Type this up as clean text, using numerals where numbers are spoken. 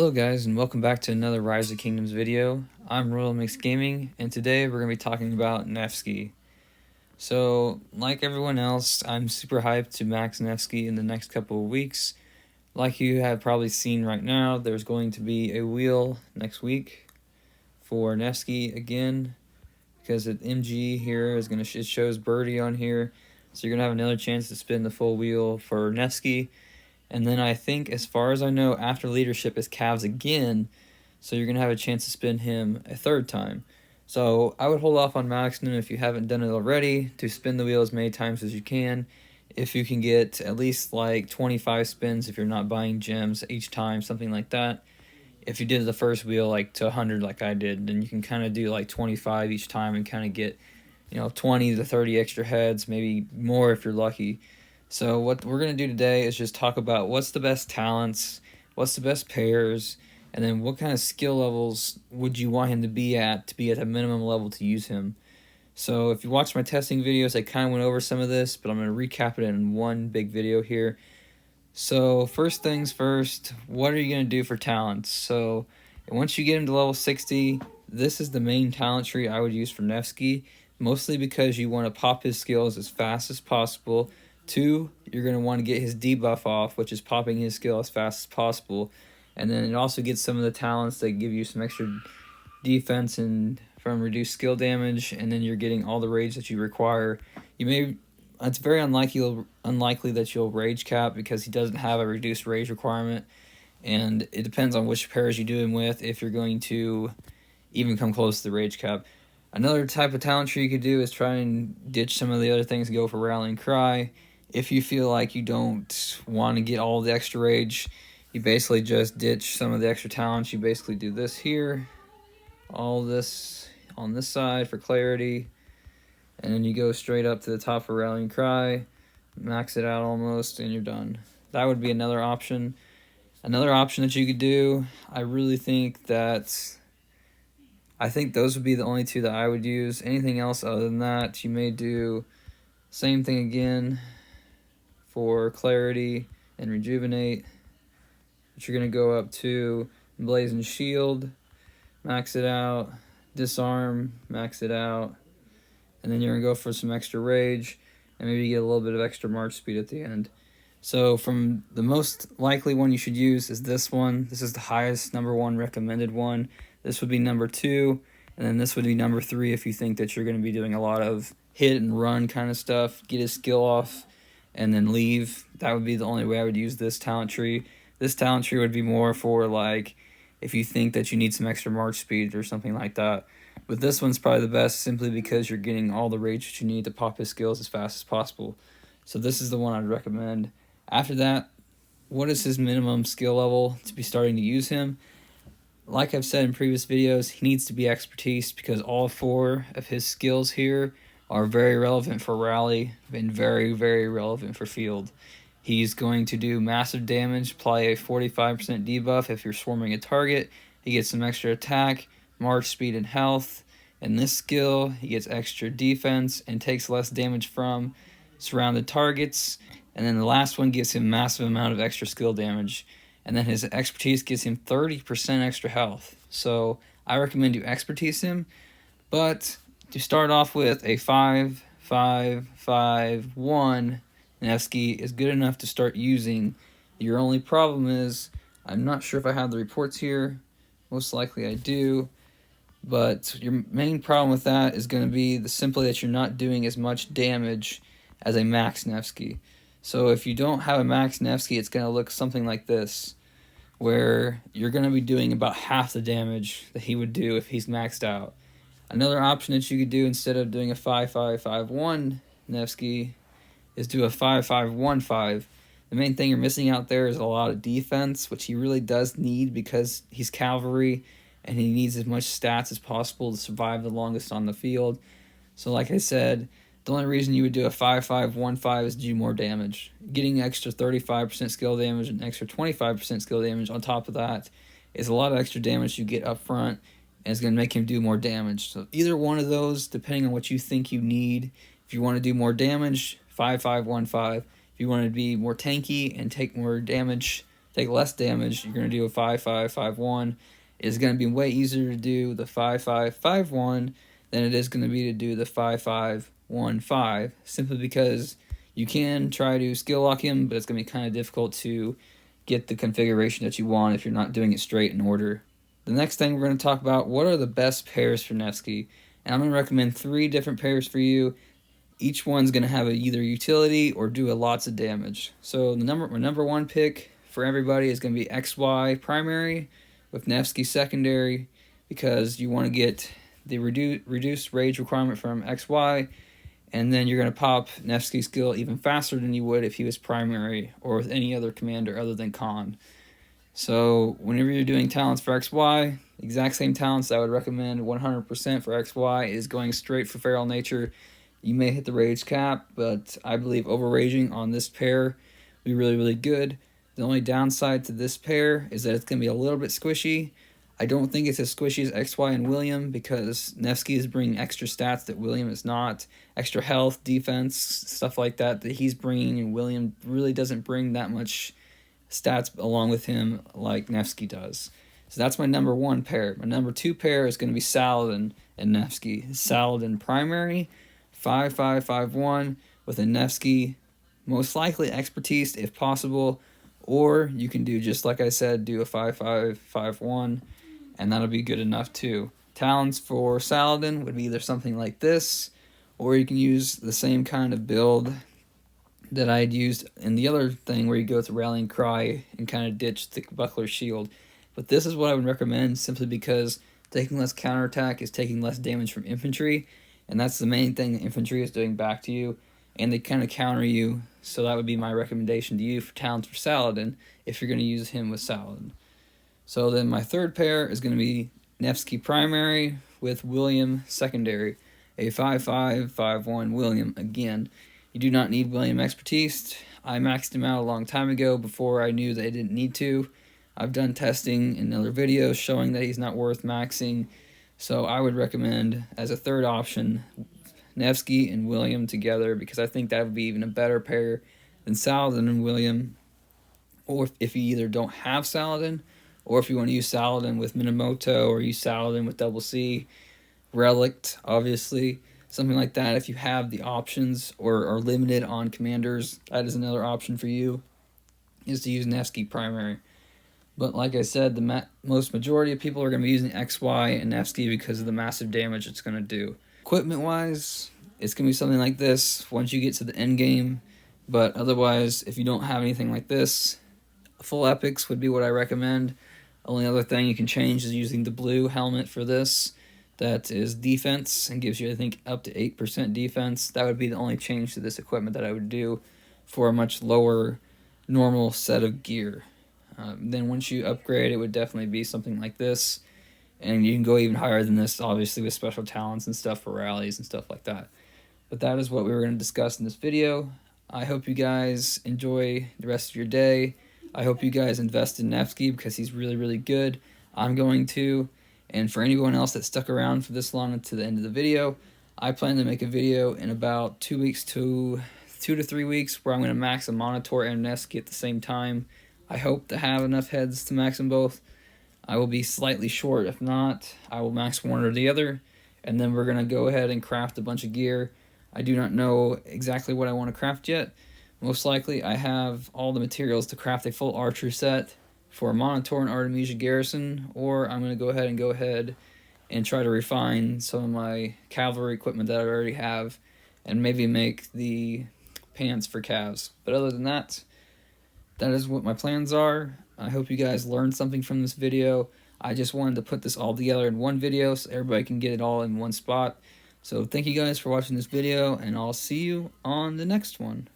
Hello guys, and welcome back to another Rise of Kingdoms video. I'm RoyalMixGaming, and today we're going to be talking about Nevsky. So, like everyone else, I'm super hyped to max Nevsky in the next couple of weeks. Like you have probably seen right now, there's going to be a wheel next week for Nevsky again, because the MG here is going to it shows Birdie on here, so you're going to have another chance to spin the full wheel for Nevsky. And then I think, as far as I know, after leadership is Cavs again, so you're going to have a chance to spin him a third time. So I would hold off on maxing him if you haven't done it already, to spin the wheel as many times as you can. If you can get at least like 25 spins if you're not buying gems each time, something like that. If you did the first wheel like to 100 like I did, then you can kind of do like 25 each time and kind of get, 20 to 30 extra heads, maybe more if you're lucky. So what we're going to do today is just talk about what's the best talents, what's the best pairs, and then what kind of skill levels would you want him to be at a minimum level to use him. So if you watch my testing videos, I kind of went over some of this, but I'm going to recap it in one big video here. So first things first, what are you going to do for talents? So once you get him to level 60, this is the main talent tree I would use for Nevsky, mostly because you want to pop his skills as fast as possible. 2, you're going to want to get his debuff off, which is popping his skill as fast as possible. And then it also gets some of the talents that give you some extra defense and from reduced skill damage, and then you're getting all the rage that you require. It's very unlikely that you'll rage cap, because he doesn't have a reduced rage requirement, and it depends on which pairs you do him with if you're going to even come close to the rage cap. Another type of talent tree you could do is try and ditch some of the other things and go for Rallying Cry. If you feel like you don't want to get all the extra rage, you basically just ditch some of the extra talents. You basically do this here, all this on this side for clarity, and then you go straight up to the top for Rallying Cry, max it out almost, and you're done. That would be another option. Another option that you could do, I think those would be the only two that I would use. Anything else other than that, you may do same thing again for clarity and rejuvenate. But you're going to go up to Blazing Shield, max it out, disarm, max it out, and then you're going to go for some extra rage, and maybe get a little bit of extra march speed at the end. So from the most likely one you should use is this one. This is the highest number 1 recommended one. This would be number 2, and then this would be number 3 if you think that you're going to be doing a lot of hit and run kind of stuff. Get his skill off and then leave. That would be the only way I would use this talent tree. This talent tree would be more for like if you think that you need some extra march speed or something like that. But this one's probably the best simply because you're getting all the rage that you need to pop his skills as fast as possible. So this is the one I'd recommend. After that, what is his minimum skill level to be starting to use him? Like I've said in previous videos, he needs to be expertise, because all 4 of his skills here are very relevant for rally and very, very relevant for field. He's going to do massive damage, apply a 45% debuff if you're swarming a target. He gets some extra attack, march speed, and health. In this skill, he gets extra defense and takes less damage from surrounded targets. And then the last one gives him massive amount of extra skill damage. And then his expertise gives him 30% extra health. So I recommend you expertise him. But to start off with, a 5-5-5-1 Nevsky is good enough to start using. Your only problem is, I'm not sure if I have the reports here. Most likely I do. But your main problem with that is going to be simply that you're not doing as much damage as a max Nevsky. So if you don't have a max Nevsky, it's going to look something like this, where you're going to be doing about half the damage that he would do if he's maxed out. Another option that you could do instead of doing a 5-5-5-1 Nevsky is do a 5-5-1-5. The main thing you're missing out there is a lot of defense, which he really does need because he's cavalry and he needs as much stats as possible to survive the longest on the field. So like I said, the only reason you would do a 5-5-1-5 is to do more damage. Getting extra 35% skill damage and extra 25% skill damage on top of that is a lot of extra damage you get up front, and it's going to make him do more damage. So either one of those, depending on what you think you need. If you want to do more damage, 5-5-1-5. If you want to be more tanky and take more damage, take less damage. You're going to do a 5-5-5-1. It's going to be way easier to do the 5-5-5-1 than it is going to be to do the 5-5-1-5, simply because you can try to skill lock him, but it's going to be kind of difficult to get the configuration that you want if you're not doing it straight in order. The next thing we're going to talk about, what are the best pairs for Nevsky? And I'm going to recommend 3 different pairs for you. Each one's going to have either utility or do lots of damage. So my number 1 pick for everybody is going to be XY primary with Nevsky secondary, because you want to get the reduced rage requirement from XY, and then you're going to pop Nevsky's skill even faster than you would if he was primary or with any other commander other than Khan. So whenever you're doing talents for XY, exact same talents I would recommend 100% for XY is going straight for Feral Nature. You may hit the rage cap, but I believe overraging on this pair would be really, really good. The only downside to this pair is that it's going to be a little bit squishy. I don't think it's as squishy as XY and William, because Nevsky is bringing extra stats that William is not. Extra health, defense, stuff like that he's bringing, and William really doesn't bring that much stats along with him like Nevsky does. So that's my number 1 pair. My number 2 pair is going to be Saladin and Nevsky. Saladin primary, 5-5-5-1 with a Nevsky, most likely expertise if possible, or you can do, just like I said, do a 5-5-5-1, and that'll be good enough too. Talents for Saladin would be either something like this, or you can use the same kind of build that I'd used in the other thing where you go to Rallying Cry and kind of ditch the Buckler Shield. But this is what I would recommend, simply because taking less counterattack is taking less damage from infantry, and that's the main thing that infantry is doing back to you, and they kind of counter you. So that would be my recommendation to you for talents for Saladin if you're going to use him with Saladin. So then my 3rd pair is going to be Nevsky primary with William secondary, a 5-5-5-1 William again. You do not need William expertise. I maxed him out a long time ago before I knew that I didn't need to. I've done testing in other videos showing that he's not worth maxing, so I would recommend as a 3rd option Nevsky and William together, because I think that would be even a better pair than Saladin and William. Or if you either don't have Saladin, or if you want to use Saladin with Minamoto, or use Saladin with Double C, Relict, obviously, something like that. If you have the options or are limited on commanders, that is another option for you, is to use Nevsky primary. But like I said, the most majority of people are going to be using XY and Nevsky because of the massive damage it's going to do. Equipment-wise, it's going to be something like this once you get to the end game, but otherwise, if you don't have anything like this, full epics would be what I recommend. Only other thing you can change is using the blue helmet for this. That is defense and gives you, I think, up to 8% defense. That would be the only change to this equipment that I would do for a much lower normal set of gear. Then once you upgrade, it would definitely be something like this. And you can go even higher than this, obviously, with special talents and stuff for rallies and stuff like that. But that is what we were going to discuss in this video. I hope you guys enjoy the rest of your day. I hope you guys invest in Nevsky because he's really, really good. I'm going to. And for anyone else that stuck around for this long to the end of the video, I plan to make a video in about 2 weeks to 2 to 3 weeks where I'm going to max a Monitor and Nevsky at the same time. I hope to have enough heads to max them both. I will be slightly short. If not, I will max one or the other, and then we're going to go ahead and craft a bunch of gear. I do not know exactly what I want to craft yet. Most likely I have all the materials to craft a full archer set for Monitor and Artemisia Garrison, or I'm going to go ahead and try to refine some of my cavalry equipment that I already have and maybe make the pants for calves. But other than that, that is what my plans are. I hope you guys learned something from this video. I just wanted to put this all together in one video so everybody can get it all in one spot. So thank you guys for watching this video, and I'll see you on the next one.